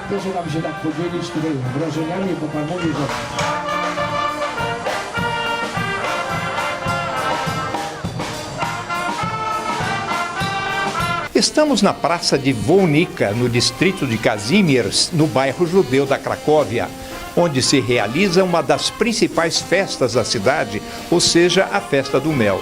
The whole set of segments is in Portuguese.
Proszę nam się tak podzielić tutaj wrażeniami, bo Pan mówi, że... Estamos na Praça de Wolnica, no distrito de Kazimierz, no bairro judeu da Cracóvia, onde se realiza uma das principais festas da cidade, ou seja, a Festa do Mel.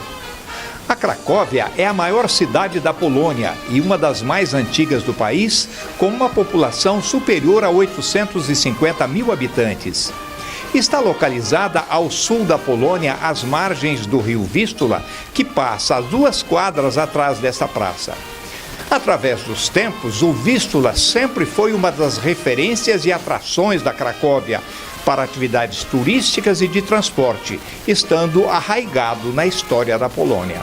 A Cracóvia é a maior cidade da Polônia e uma das mais antigas do país, com uma população superior a 850 mil habitantes. Está localizada ao sul da Polônia, às margens do rio Vístula, que passa a 2 quadras atrás dessa praça. Através dos tempos, o Vístula sempre foi uma das referências e atrações da Cracóvia para atividades turísticas e de transporte, estando arraigado na história da Polônia.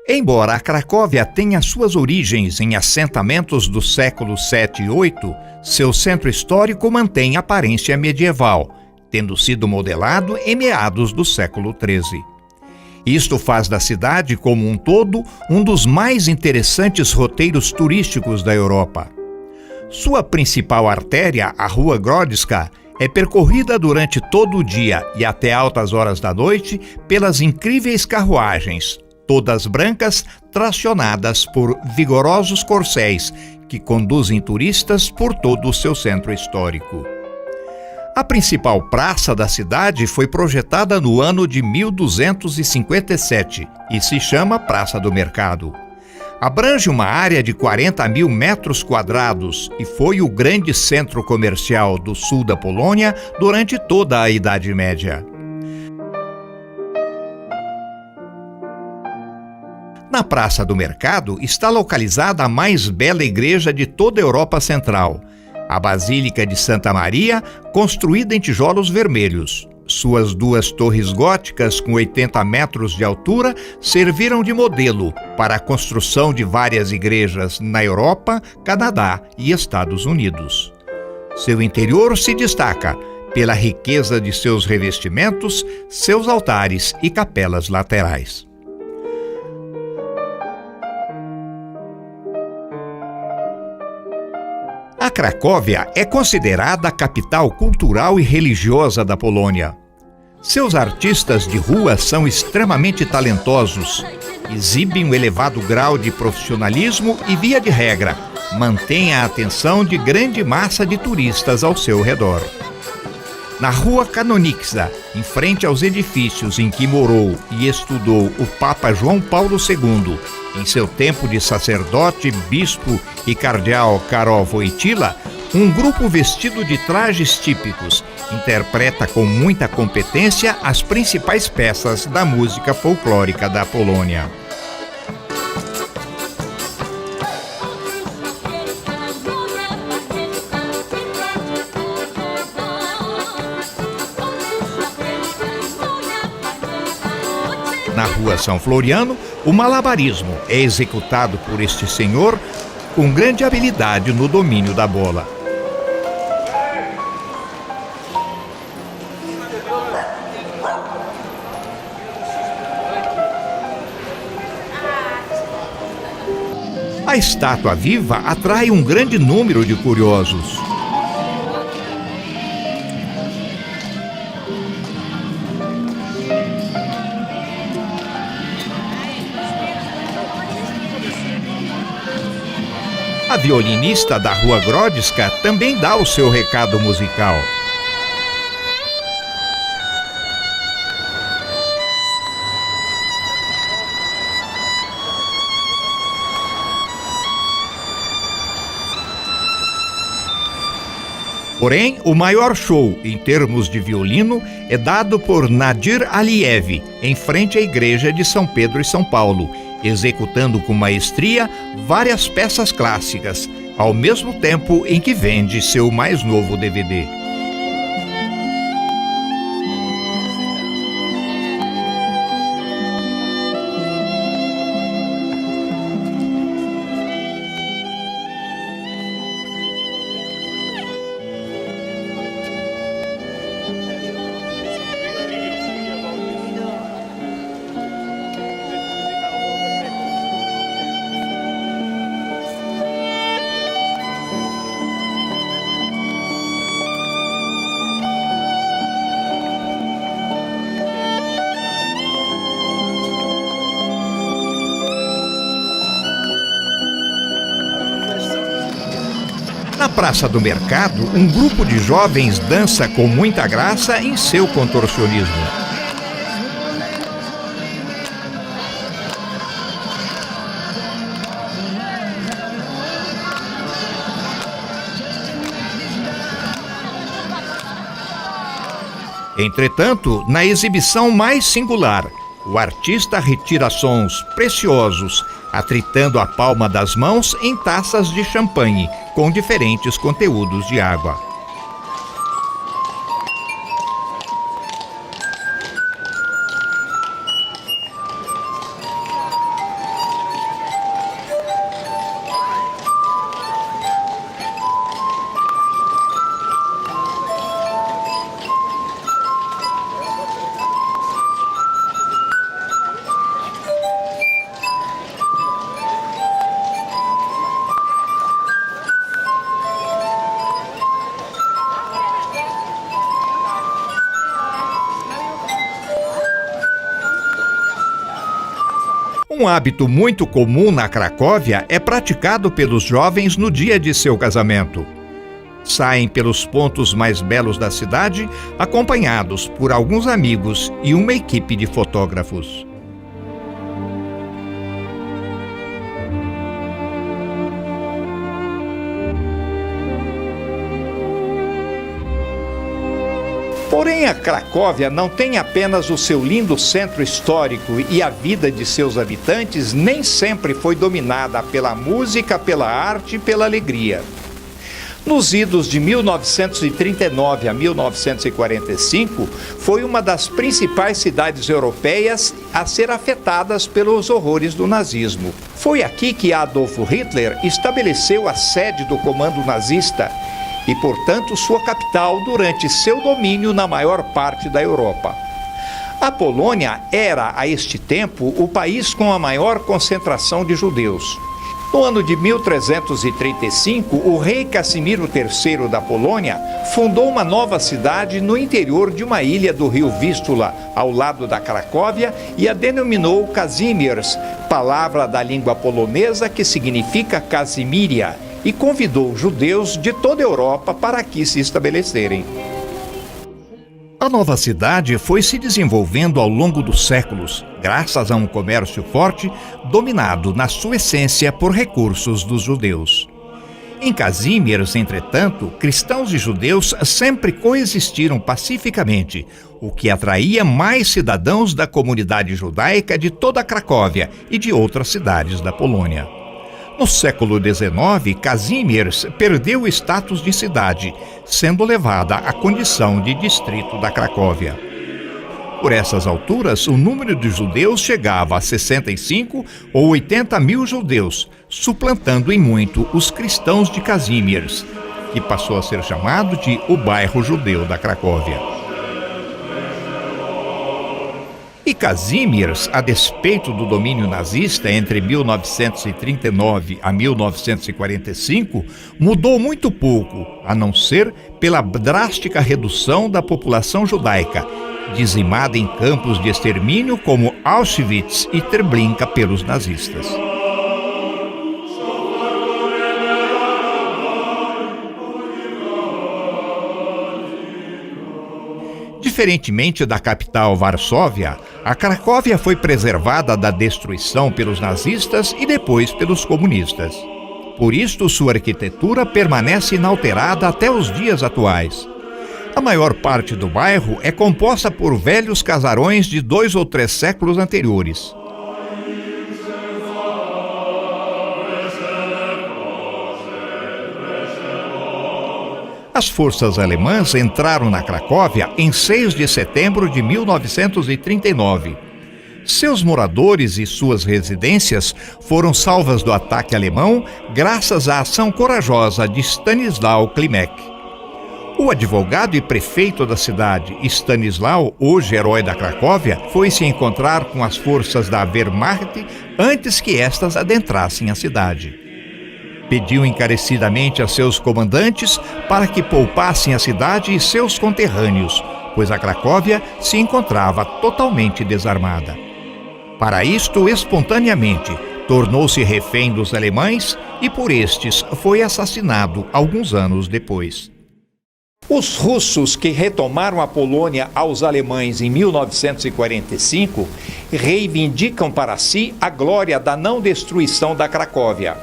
Embora a Cracóvia tenha suas origens em assentamentos do século 7 e 8, seu centro histórico mantém aparência medieval, tendo sido modelado em meados do século 13. Isto faz da cidade, como um todo, um dos mais interessantes roteiros turísticos da Europa. Sua principal artéria, a Rua Grodzka, é percorrida durante todo o dia e até altas horas da noite pelas incríveis carruagens, todas brancas, tracionadas por vigorosos corcéis, que conduzem turistas por todo o seu centro histórico. A principal praça da cidade foi projetada no ano de 1257 e se chama Praça do Mercado. Abrange uma área de 40 mil metros quadrados e foi o grande centro comercial do sul da Polônia durante toda a Idade Média. Na Praça do Mercado está localizada a mais bela igreja de toda a Europa Central, a Basílica de Santa Maria, construída em tijolos vermelhos. Suas 2 torres góticas com 80 metros de altura serviram de modelo para a construção de várias igrejas na Europa, Canadá e Estados Unidos. Seu interior se destaca pela riqueza de seus revestimentos, seus altares e capelas laterais. A Cracóvia é considerada a capital cultural e religiosa da Polônia. Seus artistas de rua são extremamente talentosos, exibem um elevado grau de profissionalismo e, via de regra, mantêm a atenção de grande massa de turistas ao seu redor. Na Rua Kanonicza, em frente aos edifícios em que morou e estudou o Papa João Paulo II, em seu tempo de sacerdote, bispo e cardeal Karol Wojtyła, um grupo vestido de trajes típicos interpreta com muita competência as principais peças da música folclórica da Polônia. Na Rua São Floriano, o malabarismo é executado por este senhor com grande habilidade no domínio da bola. A estátua viva atrai um grande número de curiosos. A violinista da Rua Grodzka também dá o seu recado musical. Porém, o maior show, em termos de violino, é dado por Nadir Aliev, em frente à igreja de São Pedro e São Paulo, executando com maestria várias peças clássicas, ao mesmo tempo em que vende seu mais novo DVD. Na Praça do Mercado, um grupo de jovens dança com muita graça em seu contorcionismo. Entretanto, na exibição mais singular, o artista retira sons preciosos, atritando a palma das mãos em taças de champanhe, com diferentes conteúdos de água. Um hábito muito comum na Cracóvia é praticado pelos jovens no dia de seu casamento. Saem pelos pontos mais belos da cidade, acompanhados por alguns amigos e uma equipe de fotógrafos. Porém, a Cracóvia não tem apenas o seu lindo centro histórico e a vida de seus habitantes nem sempre foi dominada pela música, pela arte e pela alegria. Nos idos de 1939 a 1945, foi uma das principais cidades europeias a ser afetadas pelos horrores do nazismo. Foi aqui que Adolf Hitler estabeleceu a sede do comando nazista e, portanto, sua capital durante seu domínio na maior parte da Europa. A Polônia era, a este tempo, o país com a maior concentração de judeus. No ano de 1335, o rei Casimiro III da Polônia fundou uma nova cidade no interior de uma ilha do rio Vístula, ao lado da Cracóvia, e a denominou Kazimierz, palavra da língua polonesa que significa Casimiria, e convidou judeus de toda a Europa para aqui se estabelecerem. A nova cidade foi se desenvolvendo ao longo dos séculos, graças a um comércio forte, dominado na sua essência por recursos dos judeus. Em Kazimierz, entretanto, cristãos e judeus sempre coexistiram pacificamente, o que atraía mais cidadãos da comunidade judaica de toda a Cracóvia e de outras cidades da Polônia. No século XIX, Kazimierz perdeu o status de cidade, sendo levada à condição de distrito da Cracóvia. Por essas alturas, o número de judeus chegava a 65 ou 80 mil judeus, suplantando em muito os cristãos de Kazimierz, que passou a ser chamado de o bairro judeu da Cracóvia. E Kazimierz, a despeito do domínio nazista entre 1939 a 1945, mudou muito pouco, a não ser pela drástica redução da população judaica, dizimada em campos de extermínio como Auschwitz e Treblinka pelos nazistas. Diferentemente da capital Varsóvia, a Cracóvia foi preservada da destruição pelos nazistas e depois pelos comunistas. Por isto, sua arquitetura permanece inalterada até os dias atuais. A maior parte do bairro é composta por velhos casarões de 2 ou 3 séculos anteriores. As forças alemãs entraram na Cracóvia em 6 de setembro de 1939. Seus moradores e suas residências foram salvas do ataque alemão graças à ação corajosa de Stanisław Klimek. O advogado e prefeito da cidade, Stanisław, hoje herói da Cracóvia, foi se encontrar com as forças da Wehrmacht antes que estas adentrassem a cidade. Pediu encarecidamente a seus comandantes para que poupassem a cidade e seus conterrâneos, pois a Cracóvia se encontrava totalmente desarmada. Para isto, espontaneamente, tornou-se refém dos alemães e por estes foi assassinado alguns anos depois. Os russos que retomaram a Polônia aos alemães em 1945 reivindicam para si a glória da não destruição da Cracóvia.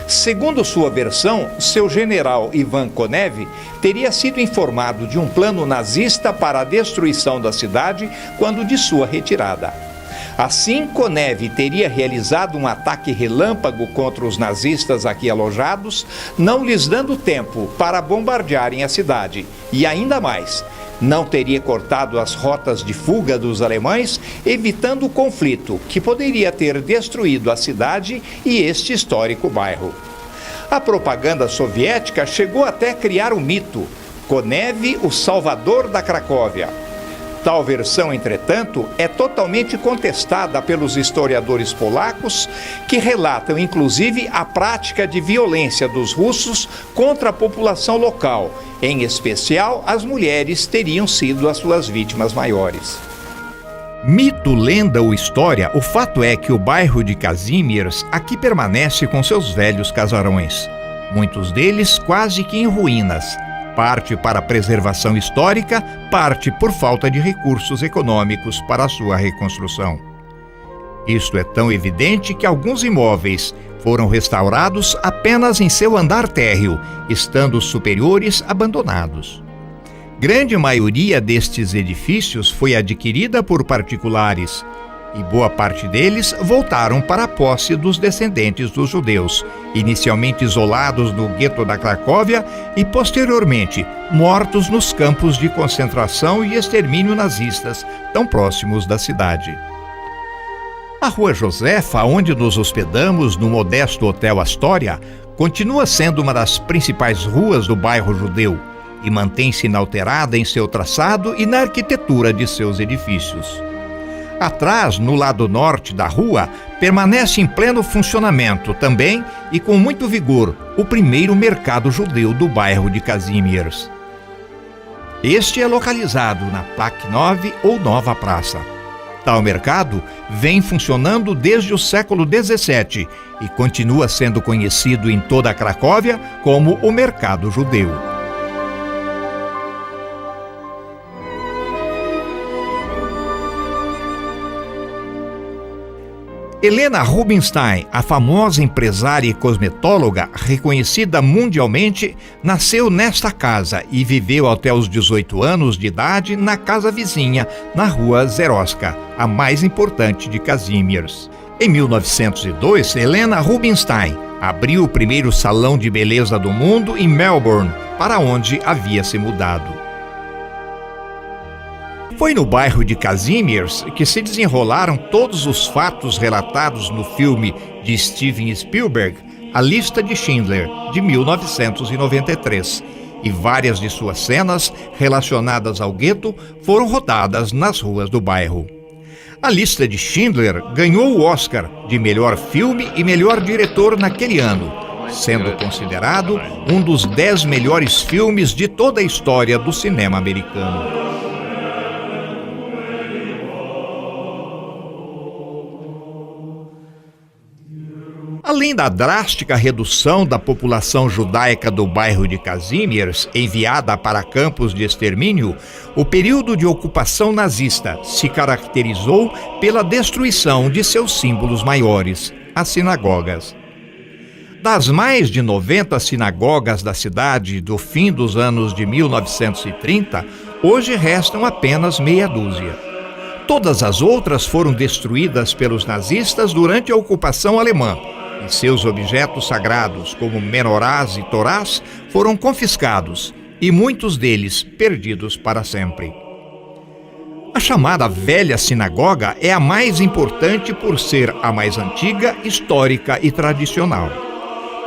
Segundo sua versão, seu general Ivan Konev teria sido informado de um plano nazista para a destruição da cidade quando de sua retirada. Assim, Konev teria realizado um ataque relâmpago contra os nazistas aqui alojados, não lhes dando tempo para bombardearem a cidade. E ainda mais, não teria cortado as rotas de fuga dos alemães, evitando o conflito que poderia ter destruído a cidade e este histórico bairro. A propaganda soviética chegou até a criar um mito: Konev, o salvador da Cracóvia. Tal versão, entretanto, é totalmente contestada pelos historiadores polacos, que relatam inclusive a prática de violência dos russos contra a população local. Em especial, as mulheres teriam sido as suas vítimas maiores. Mito, lenda ou história, o fato é que o bairro de Kazimierz aqui permanece com seus velhos casarões, muitos deles quase que em ruínas. Parte para preservação histórica, parte por falta de recursos econômicos para a sua reconstrução. Isto é tão evidente que alguns imóveis foram restaurados apenas em seu andar térreo, estando os superiores abandonados. Grande maioria destes edifícios foi adquirida por particulares, e boa parte deles voltaram para a posse dos descendentes dos judeus, inicialmente isolados no gueto da Cracóvia e, posteriormente, mortos nos campos de concentração e extermínio nazistas, tão próximos da cidade. A Rua Josefa, onde nos hospedamos no modesto Hotel Astoria, continua sendo uma das principais ruas do bairro judeu e mantém-se inalterada em seu traçado e na arquitetura de seus edifícios. Atrás, no lado norte da rua, permanece em pleno funcionamento também e com muito vigor o primeiro mercado judeu do bairro de Kazimierz. Este é localizado na Plac 9 ou Nova Praça. Tal mercado vem funcionando desde o século XVII e continua sendo conhecido em toda a Cracóvia como o Mercado Judeu. Helena Rubinstein, a famosa empresária e cosmetóloga reconhecida mundialmente, nasceu nesta casa e viveu até os 18 anos de idade na casa vizinha, na Rua Zeroska, a mais importante de Kazimierz. Em 1902, Helena Rubinstein abriu o primeiro salão de beleza do mundo em Melbourne, para onde havia se mudado. Foi no bairro de Kazimierz que se desenrolaram todos os fatos relatados no filme de Steven Spielberg, A Lista de Schindler, de 1993, e várias de suas cenas relacionadas ao gueto foram rodadas nas ruas do bairro. A Lista de Schindler ganhou o Oscar de melhor filme e melhor diretor naquele ano, sendo considerado um dos 10 melhores filmes de toda a história do cinema americano. Além da drástica redução da população judaica do bairro de Kazimierz, enviada para campos de extermínio, o período de ocupação nazista se caracterizou pela destruição de seus símbolos maiores, as sinagogas. Das mais de 90 sinagogas da cidade do fim dos anos de 1930, hoje restam apenas meia dúzia. Todas as outras foram destruídas pelos nazistas durante a ocupação alemã, e seus objetos sagrados, como menorás e torás, foram confiscados, e muitos deles perdidos para sempre. A chamada Velha Sinagoga é a mais importante por ser a mais antiga, histórica e tradicional.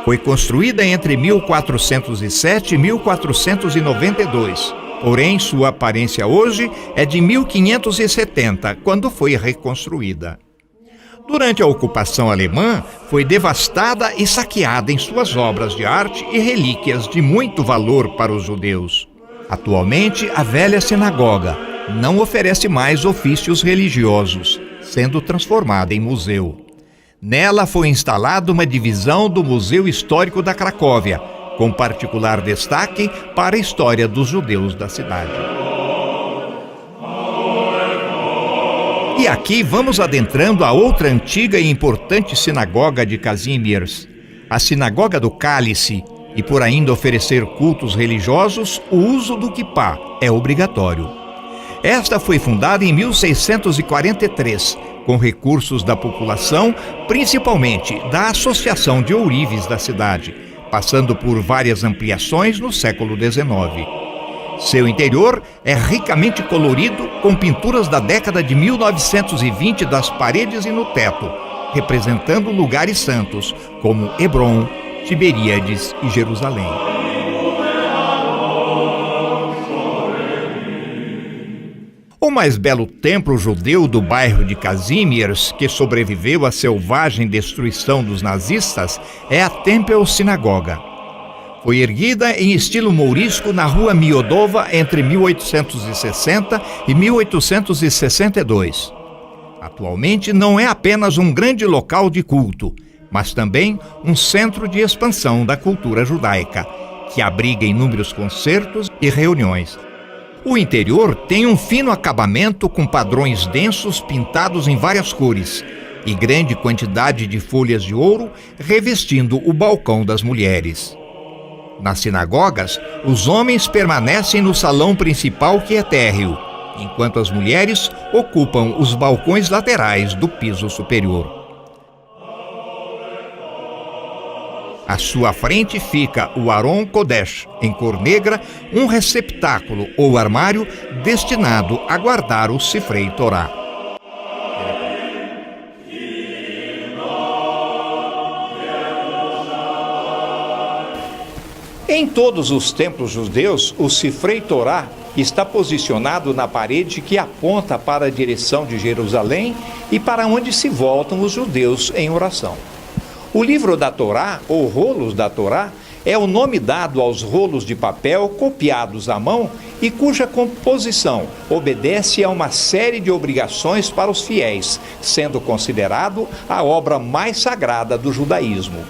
Foi construída entre 1407 e 1492, porém sua aparência hoje é de 1570, quando foi reconstruída. Durante a ocupação alemã, foi devastada e saqueada em suas obras de arte e relíquias de muito valor para os judeus. Atualmente, a Velha Sinagoga não oferece mais ofícios religiosos, sendo transformada em museu. Nela foi instalada uma divisão do Museu Histórico da Cracóvia, com particular destaque para a história dos judeus da cidade. E aqui vamos adentrando a outra antiga e importante sinagoga de Kazimierz, a Sinagoga do Cálice, e por ainda oferecer cultos religiosos, o uso do quipá é obrigatório. Esta foi fundada em 1643, com recursos da população, principalmente da Associação de Ourives da cidade, passando por várias ampliações no século XIX. Seu interior é ricamente colorido, com pinturas da década de 1920 das paredes e no teto, representando lugares santos, como Hebrom, Tiberíades e Jerusalém. O mais belo templo judeu do bairro de Kazimierz, que sobreviveu à selvagem destruição dos nazistas, é a Tempel Sinagoga. Foi erguida em estilo mourisco na rua Miodova entre 1860 e 1862. Atualmente não é apenas um grande local de culto, mas também um centro de expansão da cultura judaica, que abriga inúmeros concertos e reuniões. O interior tem um fino acabamento com padrões densos pintados em várias cores e grande quantidade de folhas de ouro revestindo o balcão das mulheres. Nas sinagogas, os homens permanecem no salão principal, que é térreo, enquanto as mulheres ocupam os balcões laterais do piso superior. À sua frente fica o Aron Kodesh, em cor negra, um receptáculo ou armário destinado a guardar o Sifrei Torá. Em todos os templos judeus, o Sifrei Torá está posicionado na parede que aponta para a direção de Jerusalém e para onde se voltam os judeus em oração. O livro da Torá, ou rolos da Torá, é o nome dado aos rolos de papel copiados à mão e cuja composição obedece a uma série de obrigações para os fiéis, sendo considerado a obra mais sagrada do judaísmo.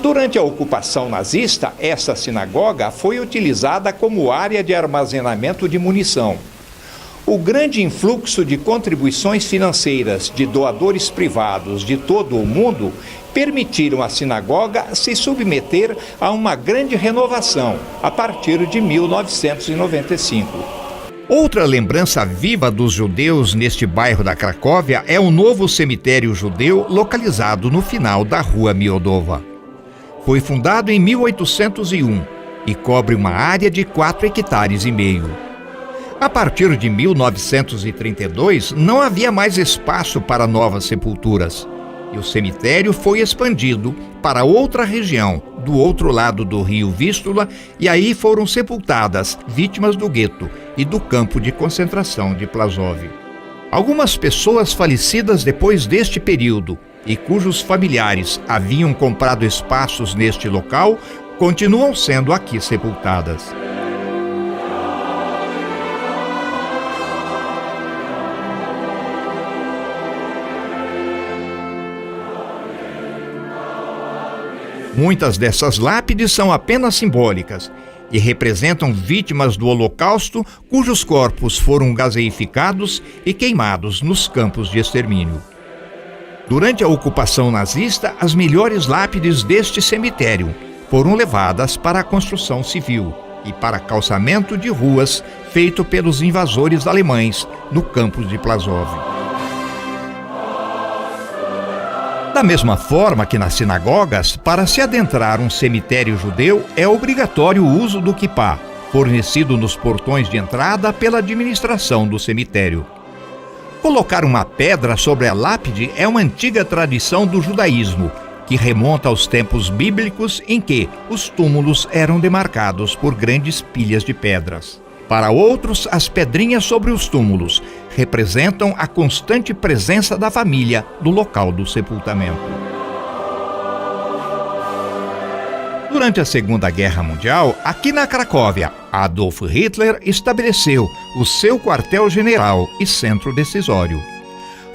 Durante a ocupação nazista, essa sinagoga foi utilizada como área de armazenamento de munição. O grande influxo de contribuições financeiras de doadores privados de todo o mundo permitiram à sinagoga se submeter a uma grande renovação a partir de 1995. Outra lembrança viva dos judeus neste bairro da Cracóvia é o novo cemitério judeu localizado no final da rua Miodova. Foi fundado em 1801 e cobre uma área de 4,5 hectares. A partir de 1932, não havia mais espaço para novas sepulturas, e o cemitério foi expandido para outra região, do outro lado do rio Vístula, e aí foram sepultadas vítimas do gueto e do campo de concentração de Plaszow. Algumas pessoas falecidas depois deste período e cujos familiares haviam comprado espaços neste local, continuam sendo aqui sepultadas. Muitas dessas lápides são apenas simbólicas e representam vítimas do Holocausto cujos corpos foram gaseificados e queimados nos campos de extermínio. Durante a ocupação nazista, as melhores lápides deste cemitério foram levadas para a construção civil e para calçamento de ruas feito pelos invasores alemães no campus de Płaszów. Da mesma forma que nas sinagogas, para se adentrar um cemitério judeu é obrigatório o uso do quipá, fornecido nos portões de entrada pela administração do cemitério. Colocar uma pedra sobre a lápide é uma antiga tradição do judaísmo, que remonta aos tempos bíblicos em que os túmulos eram demarcados por grandes pilhas de pedras. Para outros, as pedrinhas sobre os túmulos representam a constante presença da família no local do sepultamento. Durante a Segunda Guerra Mundial, aqui na Cracóvia, Adolf Hitler estabeleceu o seu quartel-general e centro decisório.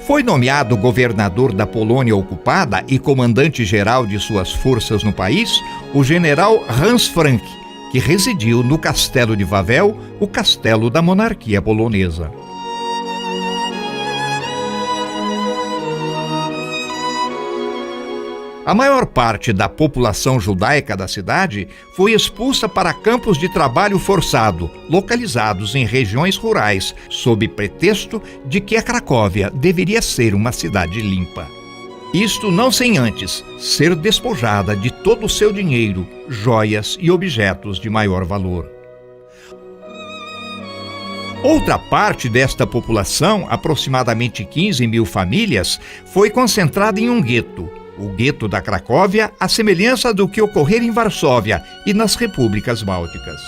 Foi nomeado governador da Polônia ocupada e comandante-geral de suas forças no país o general Hans Frank, que residiu no Castelo de Wawel, o castelo da monarquia polonesa. A maior parte da população judaica da cidade foi expulsa para campos de trabalho forçado, localizados em regiões rurais, sob pretexto de que a Cracóvia deveria ser uma cidade limpa. Isto não sem antes ser despojada de todo o seu dinheiro, joias e objetos de maior valor. Outra parte desta população, aproximadamente 15 mil famílias, foi concentrada em um gueto, o gueto da Cracóvia, à semelhança do que ocorrera em Varsóvia e nas repúblicas bálticas.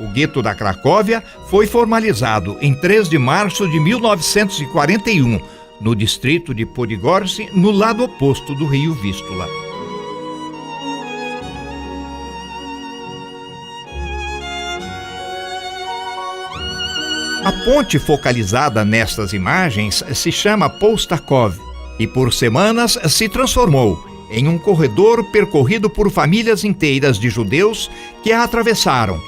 O gueto da Cracóvia foi formalizado em 3 de março de 1941, no distrito de Podigorze, no lado oposto do rio Vístula. A ponte focalizada nestas imagens se chama Polstakov e por semanas se transformou em um corredor percorrido por famílias inteiras de judeus que a atravessaram,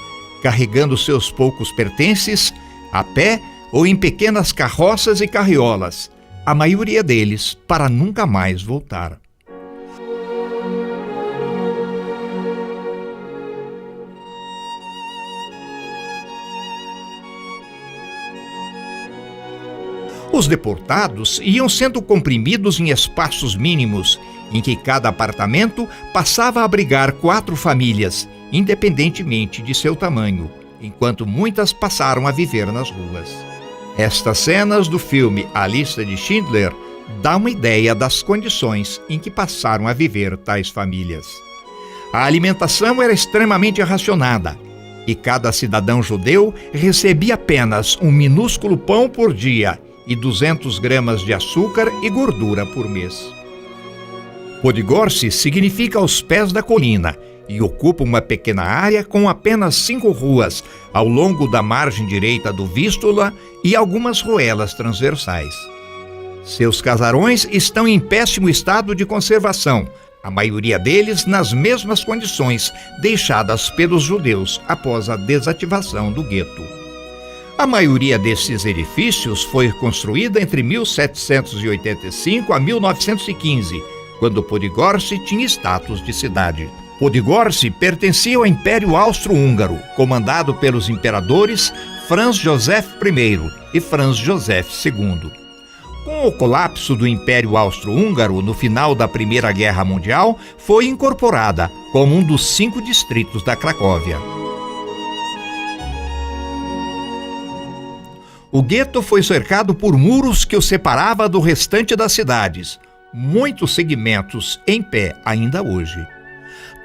carregando seus poucos pertences, a pé ou em pequenas carroças e carriolas, a maioria deles para nunca mais voltar. Os deportados iam sendo comprimidos em espaços mínimos, em que cada apartamento passava a abrigar 4 famílias, independentemente de seu tamanho, enquanto muitas passaram a viver nas ruas. Estas cenas do filme A Lista de Schindler dão uma ideia das condições em que passaram a viver tais famílias. A alimentação era extremamente racionada, e cada cidadão judeu recebia apenas um minúsculo pão por dia e 200 gramas de açúcar e gordura por mês. Podigorze significa aos pés da colina e ocupa uma pequena área com apenas 5 ruas ao longo da margem direita do Vístula e algumas ruelas transversais. Seus casarões estão em péssimo estado de conservação, a maioria deles nas mesmas condições deixadas pelos judeus após a desativação do gueto. A maioria desses edifícios foi construída entre 1785 a 1915, quando Podigorze tinha status de cidade. Podigorze pertencia ao Império Austro-Húngaro, comandado pelos imperadores Franz Josef I e Franz Josef II. Com o colapso do Império Austro-Húngaro no final da Primeira Guerra Mundial, foi incorporada como um dos 5 distritos da Cracóvia. O gueto foi cercado por muros que o separava do restante das cidades, muitos segmentos em pé ainda hoje.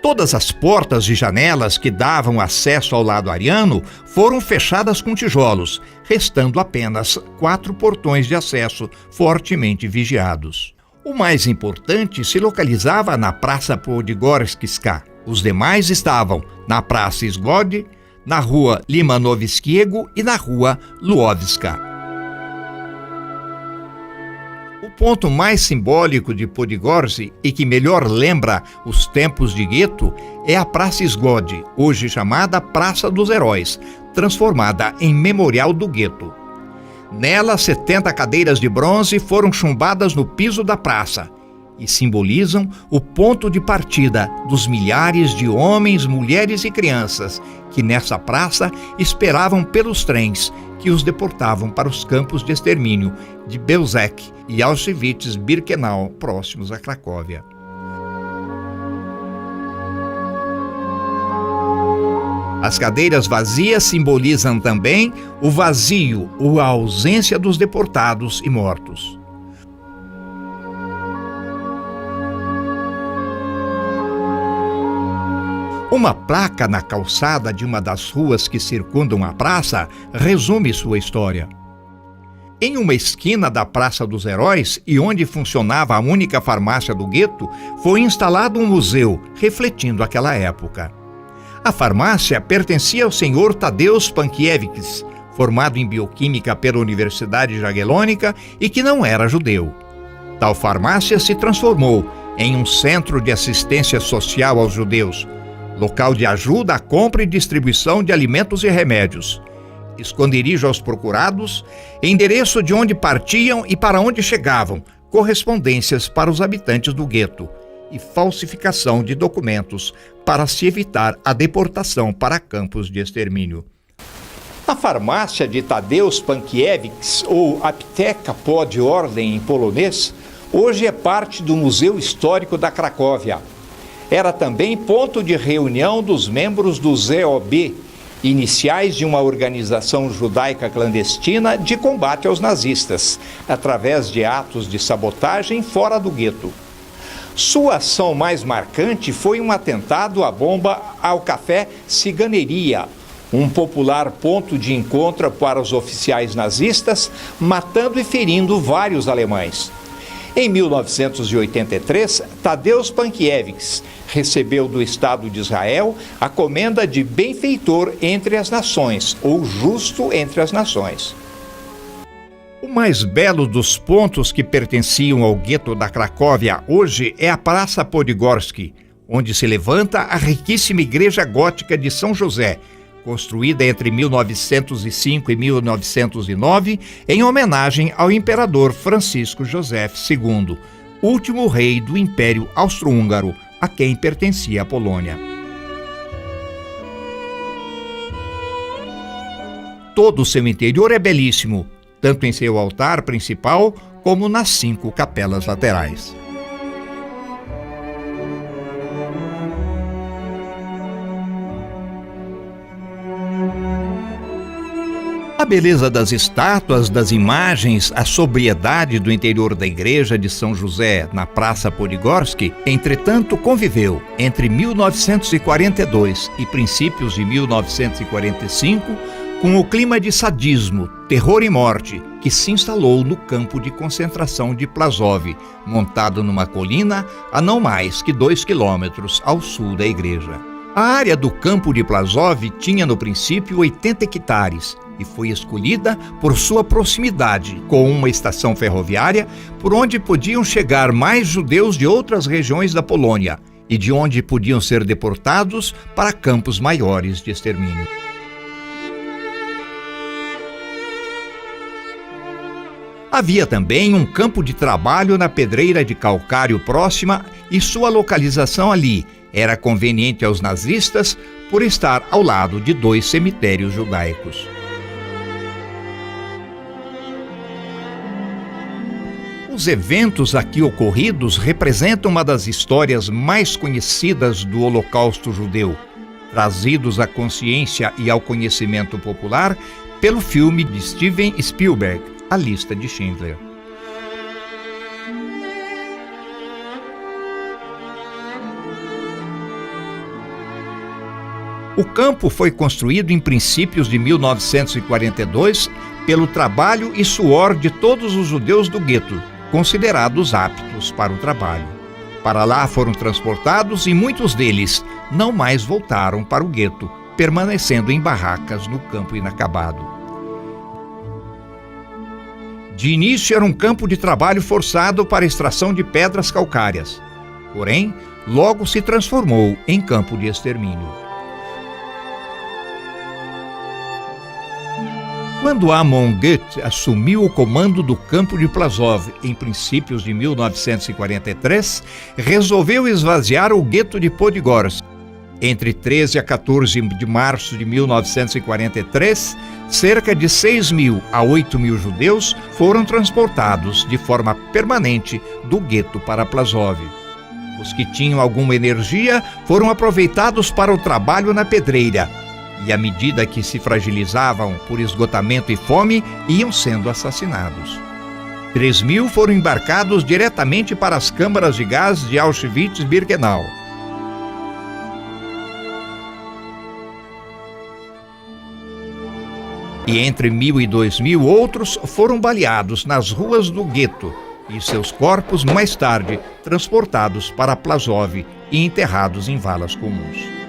Todas as portas e janelas que davam acesso ao lado ariano foram fechadas com tijolos, restando apenas 4 portões de acesso fortemente vigiados. O mais importante se localizava na Praça Podigorskiska. Os demais estavam na Praça Izgod, na Rua Limanovskiego e na Rua Luowska. O ponto mais simbólico de Podigorze e que melhor lembra os tempos de gueto é a Praça Izgod, hoje chamada Praça dos Heróis, transformada em memorial do gueto. Nela, 70 cadeiras de bronze foram chumbadas no piso da praça e simbolizam o ponto de partida dos milhares de homens, mulheres e crianças que nessa praça esperavam pelos trens que os deportavam para os campos de extermínio de Belzec e Auschwitz-Birkenau, próximos a Cracóvia. As cadeiras vazias simbolizam também o vazio ou a ausência dos deportados e mortos. Uma placa na calçada de uma das ruas que circundam a praça resume sua história. Em uma esquina da Praça dos Heróis, e onde funcionava a única farmácia do gueto, foi instalado um museu refletindo aquela época. A farmácia pertencia ao senhor Tadeusz Pankiewicz, formado em bioquímica pela Universidade Jagiellônica e que não era judeu. Tal farmácia se transformou em um centro de assistência social aos judeus, local de ajuda à compra e distribuição de alimentos e remédios, esconderijo aos procurados, endereço de onde partiam e para onde chegavam, correspondências para os habitantes do gueto e falsificação de documentos para se evitar a deportação para campos de extermínio. A farmácia de Tadeusz Pankiewicz, ou Apteka Pod Ordem em polonês, hoje é parte do Museu Histórico da Cracóvia. Era também ponto de reunião dos membros do ZOB, iniciais de uma organização judaica clandestina de combate aos nazistas, através de atos de sabotagem fora do gueto. Sua ação mais marcante foi um atentado à bomba ao Café Ciganeria, um popular ponto de encontro para os oficiais nazistas, matando e ferindo vários alemães. Em 1983, Tadeusz Pankiewicz recebeu do Estado de Israel a comenda de benfeitor entre as nações, ou justo entre as nações. O mais belo dos pontos que pertenciam ao gueto da Cracóvia hoje é a Praça Podgórski, onde se levanta a riquíssima igreja gótica de São José, construída entre 1905 e 1909, em homenagem ao imperador Francisco José II, último rei do Império Austro-Húngaro, a quem pertencia a Polônia. Todo o seu interior é belíssimo, tanto em seu altar principal como nas 5 capelas laterais. A beleza das estátuas, das imagens, a sobriedade do interior da igreja de São José, na Praça Podgórski, entretanto, conviveu entre 1942 e princípios de 1945 com o clima de sadismo, terror e morte que se instalou no campo de concentração de Plaszow, montado numa colina a não mais que 2 quilômetros ao sul da igreja. A área do campo de Plaszow tinha no princípio 80 hectares e foi escolhida por sua proximidade com uma estação ferroviária por onde podiam chegar mais judeus de outras regiões da Polônia e de onde podiam ser deportados para campos maiores de extermínio. Havia também um campo de trabalho na pedreira de calcário próxima e sua localização ali era conveniente aos nazistas por estar ao lado de 2 cemitérios judaicos. Os eventos aqui ocorridos representam uma das histórias mais conhecidas do Holocausto judeu, trazidos à consciência e ao conhecimento popular pelo filme de Steven Spielberg, A Lista de Schindler. O campo foi construído em princípios de 1942 pelo trabalho e suor de todos os judeus do gueto, considerados aptos para o trabalho. Para lá foram transportados e muitos deles não mais voltaram para o gueto, permanecendo em barracas no campo inacabado. De início era um campo de trabalho forçado para a extração de pedras calcárias, porém, logo se transformou em campo de extermínio. Quando Amon Goeth assumiu o comando do campo de Płaszów em princípios de 1943, resolveu esvaziar o gueto de Podigorsk. Entre 13 a 14 de março de 1943, cerca de 6.000 a 8.000 judeus foram transportados de forma permanente do gueto para Płaszów. Os que tinham alguma energia foram aproveitados para o trabalho na pedreira, e à medida que se fragilizavam por esgotamento e fome, iam sendo assassinados. 3.000 foram embarcados diretamente para as câmaras de gás de Auschwitz-Birkenau. E entre 1.000 e 2.000 outros foram baleados nas ruas do gueto e seus corpos, mais tarde, transportados para Płaszów e enterrados em valas comuns.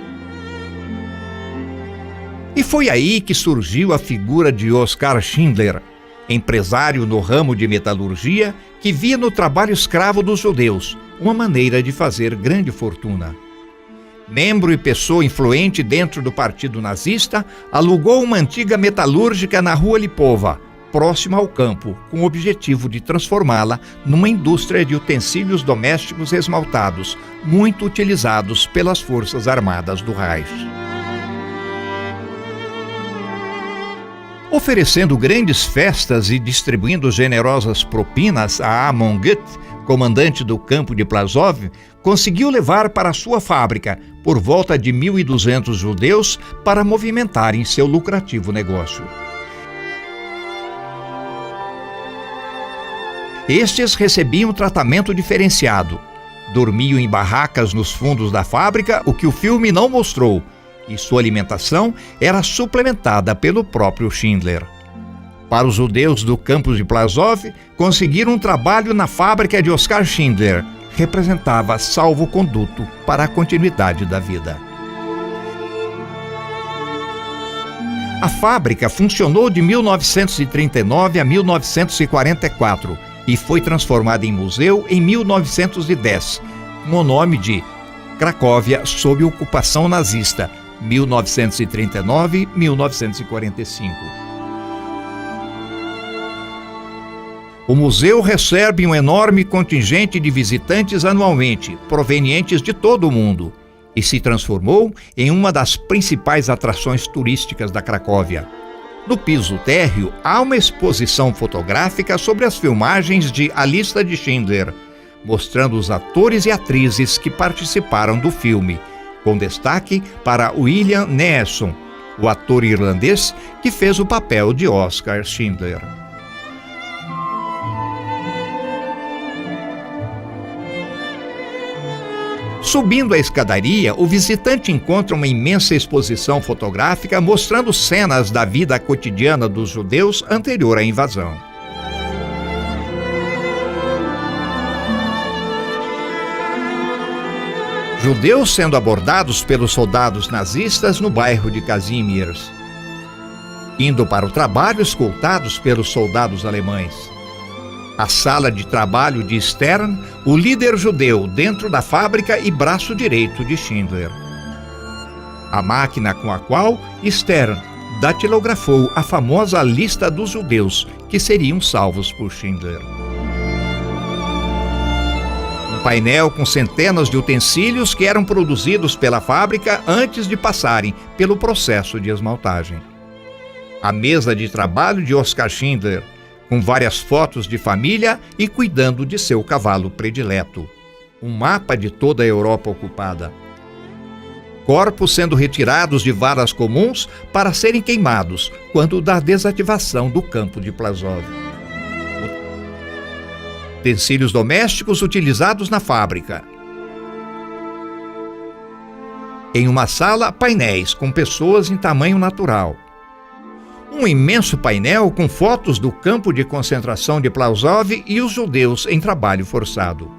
E foi aí que surgiu a figura de Oskar Schindler, empresário no ramo de metalurgia que via no trabalho escravo dos judeus uma maneira de fazer grande fortuna. Membro e pessoa influente dentro do partido nazista, alugou uma antiga metalúrgica na rua Lipova, próxima ao campo, com o objetivo de transformá-la numa indústria de utensílios domésticos esmaltados, muito utilizados pelas Forças Armadas do Reich. Oferecendo grandes festas e distribuindo generosas propinas a Amon Goeth, comandante do campo de Płaszów, conseguiu levar para sua fábrica por volta de 1.200 judeus para movimentarem seu lucrativo negócio. Estes recebiam tratamento diferenciado. Dormiam em barracas nos fundos da fábrica, o que o filme não mostrou, e sua alimentação era suplementada pelo próprio Schindler. Para os judeus do campo de Płaszów, conseguir um trabalho na fábrica de Oskar Schindler representava salvo-conduto para a continuidade da vida. A fábrica funcionou de 1939 a 1944 e foi transformada em museu em 1910, com o nome de Cracóvia sob ocupação nazista, 1939-1945. O museu recebe um enorme contingente de visitantes anualmente, provenientes de todo o mundo, e se transformou em uma das principais atrações turísticas da Cracóvia. No piso térreo, há uma exposição fotográfica sobre as filmagens de A Lista de Schindler, mostrando os atores e atrizes que participaram do filme, com destaque para William Neeson, o ator irlandês que fez o papel de Oskar Schindler. Subindo a escadaria, o visitante encontra uma imensa exposição fotográfica mostrando cenas da vida cotidiana dos judeus anterior à invasão. Judeus sendo abordados pelos soldados nazistas no bairro de Kazimierz, indo para o trabalho escoltados pelos soldados alemães. A sala de trabalho de Stern, o líder judeu dentro da fábrica e braço direito de Schindler. A máquina com a qual Stern datilografou a famosa lista dos judeus que seriam salvos por Schindler. Um painel com centenas de utensílios que eram produzidos pela fábrica antes de passarem pelo processo de esmaltagem. A mesa de trabalho de Oskar Schindler, com várias fotos de família e cuidando de seu cavalo predileto. Um mapa de toda a Europa ocupada. Corpos sendo retirados de varas comuns para serem queimados quando da desativação do campo de Płaszów. Utensílios domésticos utilizados na fábrica. Em uma sala, painéis com pessoas em tamanho natural. Um imenso painel com fotos do campo de concentração de Płaszów e os judeus em trabalho forçado.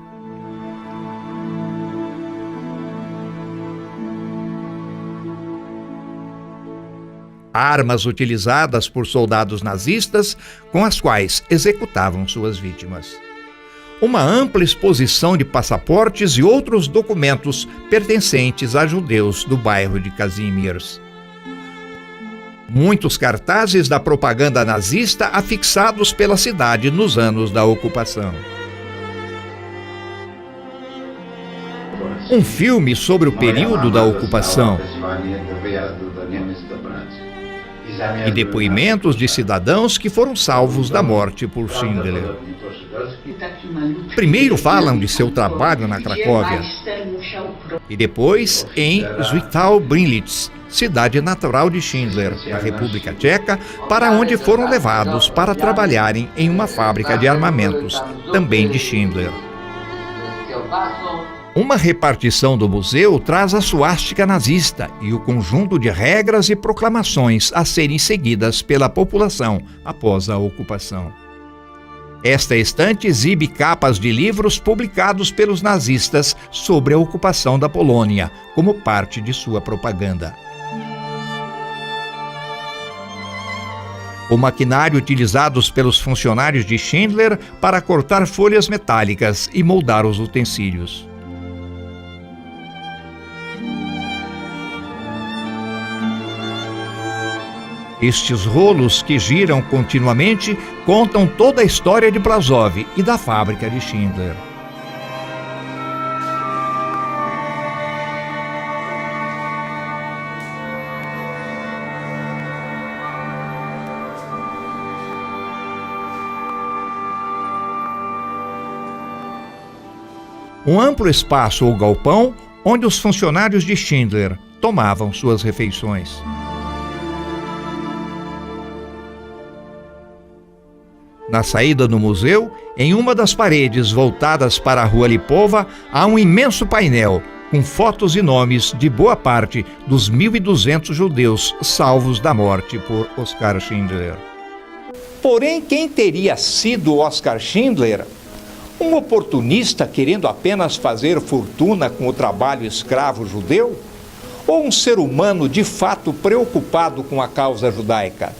Armas utilizadas por soldados nazistas com as quais executavam suas vítimas. Uma ampla exposição de passaportes e outros documentos pertencentes a judeus do bairro de Kazimierz. Muitos cartazes da propaganda nazista afixados pela cidade nos anos da ocupação. Um filme sobre o período da ocupação e depoimentos de cidadãos que foram salvos da morte por Schindler. Primeiro falam de seu trabalho na Cracóvia e depois em Zittau-Brünnlitz, cidade natural de Schindler, na República Tcheca, para onde foram levados para trabalharem em uma fábrica de armamentos, também de Schindler. Uma repartição do museu traz a suástica nazista e o conjunto de regras e proclamações a serem seguidas pela população após a ocupação. Esta estante exibe capas de livros publicados pelos nazistas sobre a ocupação da Polônia, como parte de sua propaganda. O maquinário utilizados pelos funcionários de Schindler para cortar folhas metálicas e moldar os utensílios. Estes rolos que giram continuamente contam toda a história de Brasov e da fábrica de Schindler. Um amplo espaço ou galpão onde os funcionários de Schindler tomavam suas refeições. Na saída do museu, em uma das paredes voltadas para a Rua Lipova, há um imenso painel com fotos e nomes de boa parte dos 1.200 judeus salvos da morte por Oskar Schindler. Porém, quem teria sido Oskar Schindler? Um oportunista querendo apenas fazer fortuna com o trabalho escravo judeu? Ou um ser humano de fato preocupado com a causa judaica?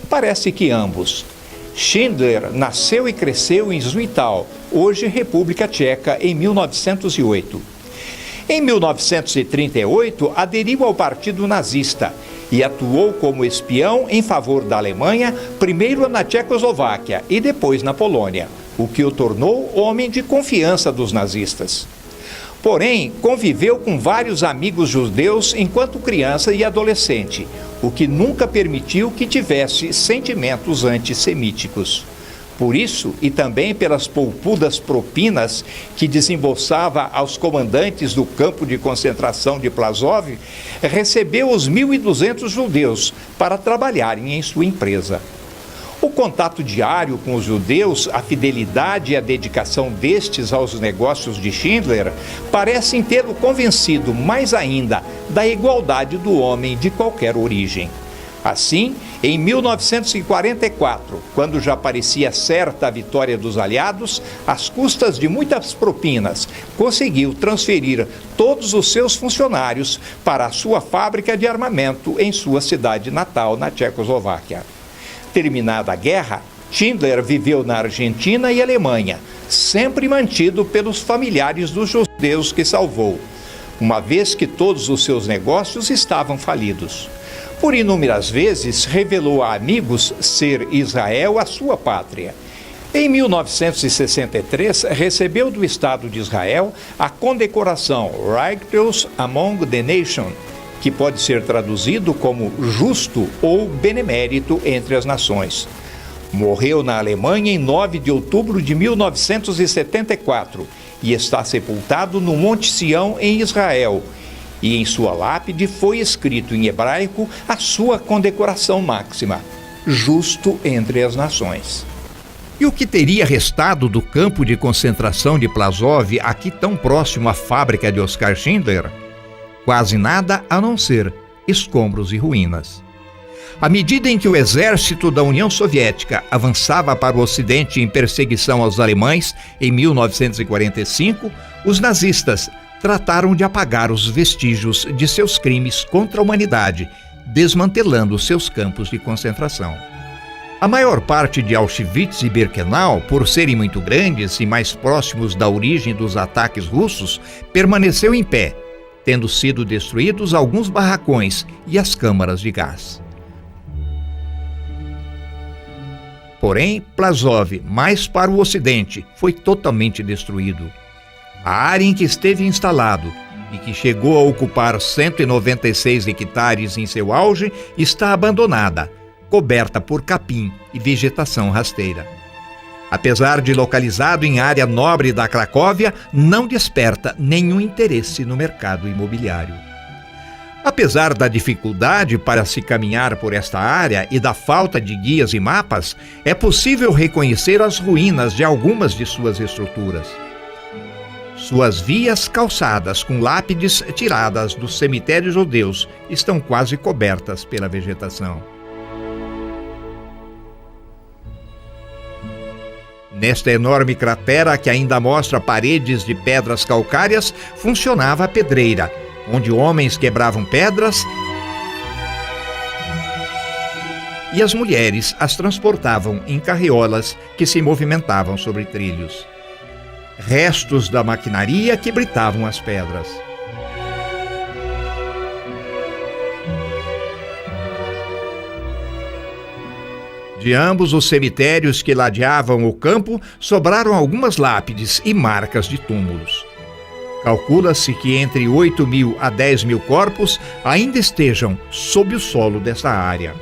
Parece que ambos. Schindler nasceu e cresceu em Zittau, hoje República Tcheca, em 1908. Em 1938, aderiu ao partido nazista e atuou como espião em favor da Alemanha, primeiro na Tchecoslováquia e depois na Polônia, o que o tornou homem de confiança dos nazistas. Porém, conviveu com vários amigos judeus enquanto criança e adolescente, o que nunca permitiu que tivesse sentimentos antissemíticos. Por isso, e também pelas poupudas propinas que desembolsava aos comandantes do campo de concentração de Plaszow, recebeu os 1.200 judeus para trabalharem em sua empresa. O contato diário com os judeus, a fidelidade e a dedicação destes aos negócios de Schindler parecem tê-lo convencido mais ainda da igualdade do homem de qualquer origem. Assim, em 1944, quando já parecia certa a vitória dos aliados, às custas de muitas propinas, conseguiu transferir todos os seus funcionários para a sua fábrica de armamento em sua cidade natal, na Tchecoslováquia. Terminada a guerra, Schindler viveu na Argentina e Alemanha, sempre mantido pelos familiares dos judeus que salvou, uma vez que todos os seus negócios estavam falidos. Por inúmeras vezes, revelou a amigos ser Israel a sua pátria. Em 1963, recebeu do Estado de Israel a condecoração Righteous Among the Nations, que pode ser traduzido como justo ou benemérito entre as nações. Morreu na Alemanha em 9 de outubro de 1974 e está sepultado no Monte Sião, em Israel. E em sua lápide foi escrito em hebraico a sua condecoração máxima: justo entre as nações. E o que teria restado do campo de concentração de Plaszow, aqui tão próximo à fábrica de Oskar Schindler? Quase nada a não ser escombros e ruínas. À medida em que o exército da União Soviética avançava para o Ocidente em perseguição aos alemães em 1945, os nazistas trataram de apagar os vestígios de seus crimes contra a humanidade, desmantelando seus campos de concentração. A maior parte de Auschwitz e Birkenau, por serem muito grandes e mais próximos da origem dos ataques russos, permaneceu em pé, tendo sido destruídos alguns barracões e as câmaras de gás. porém, Plasov, mais para o ocidente, foi totalmente destruído. A área em que esteve instalado e que chegou a ocupar 196 hectares em seu auge está abandonada, coberta por capim e vegetação rasteira. Apesar de localizado em área nobre da Cracóvia, não desperta nenhum interesse no mercado imobiliário. Apesar da dificuldade para se caminhar por esta área e da falta de guias e mapas, é possível reconhecer as ruínas de algumas de suas estruturas. Suas vias calçadas com lápides tiradas dos cemitérios judeus estão quase cobertas pela vegetação. Nesta enorme cratera que ainda mostra paredes de pedras calcárias, funcionava a pedreira, onde homens quebravam pedras e as mulheres as transportavam em carriolas que se movimentavam sobre trilhos. Restos da maquinaria que britavam as pedras. De ambos os cemitérios que ladeavam o campo, sobraram algumas lápides e marcas de túmulos. Calcula-se que entre 8.000 a 10.000 corpos ainda estejam sob o solo desta área.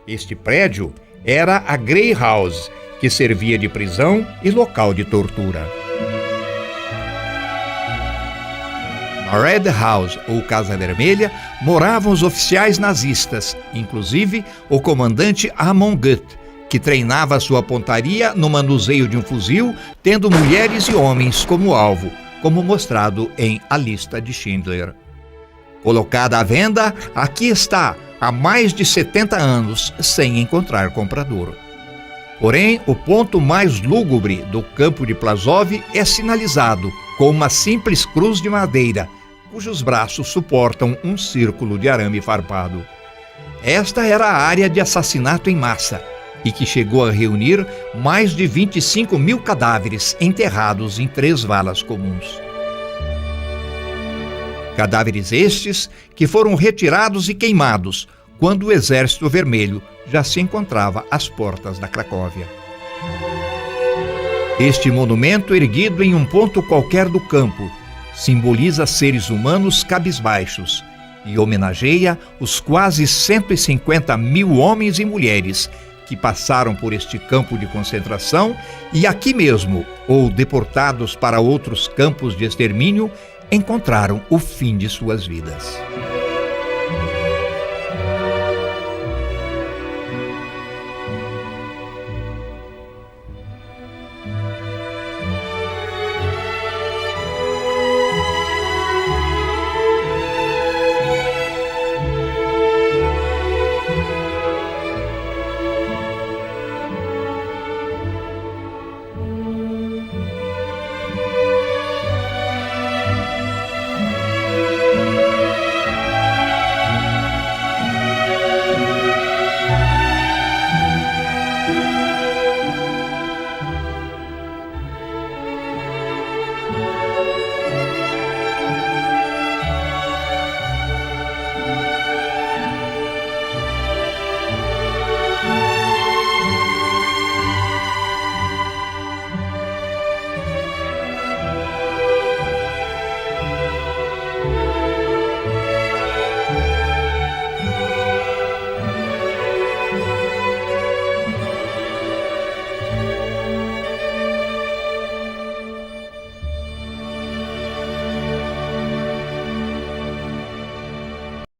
Este prédio era a Grey House, que servia de prisão e local de tortura. Na Red House, ou Casa Vermelha, moravam os oficiais nazistas, inclusive o comandante Amon Gut, que treinava sua pontaria no manuseio de um fuzil, tendo mulheres e homens como alvo, como mostrado em A Lista de Schindler. Colocada à venda, aqui está, há mais de 70 anos, sem encontrar comprador. Porém, o ponto mais lúgubre do campo de Plasov é sinalizado com uma simples cruz de madeira, cujos braços suportam um círculo de arame farpado. Esta era a área de assassinato em massa, e que chegou a reunir mais de 25.000 cadáveres enterrados em 3 valas comuns. Cadáveres estes que foram retirados e queimados quando o Exército Vermelho já se encontrava às portas da Cracóvia. Este monumento, erguido em um ponto qualquer do campo, simboliza seres humanos cabisbaixos e homenageia os quase 150.000 homens e mulheres que passaram por este campo de concentração e aqui mesmo, ou deportados para outros campos de extermínio, encontraram o fim de suas vidas.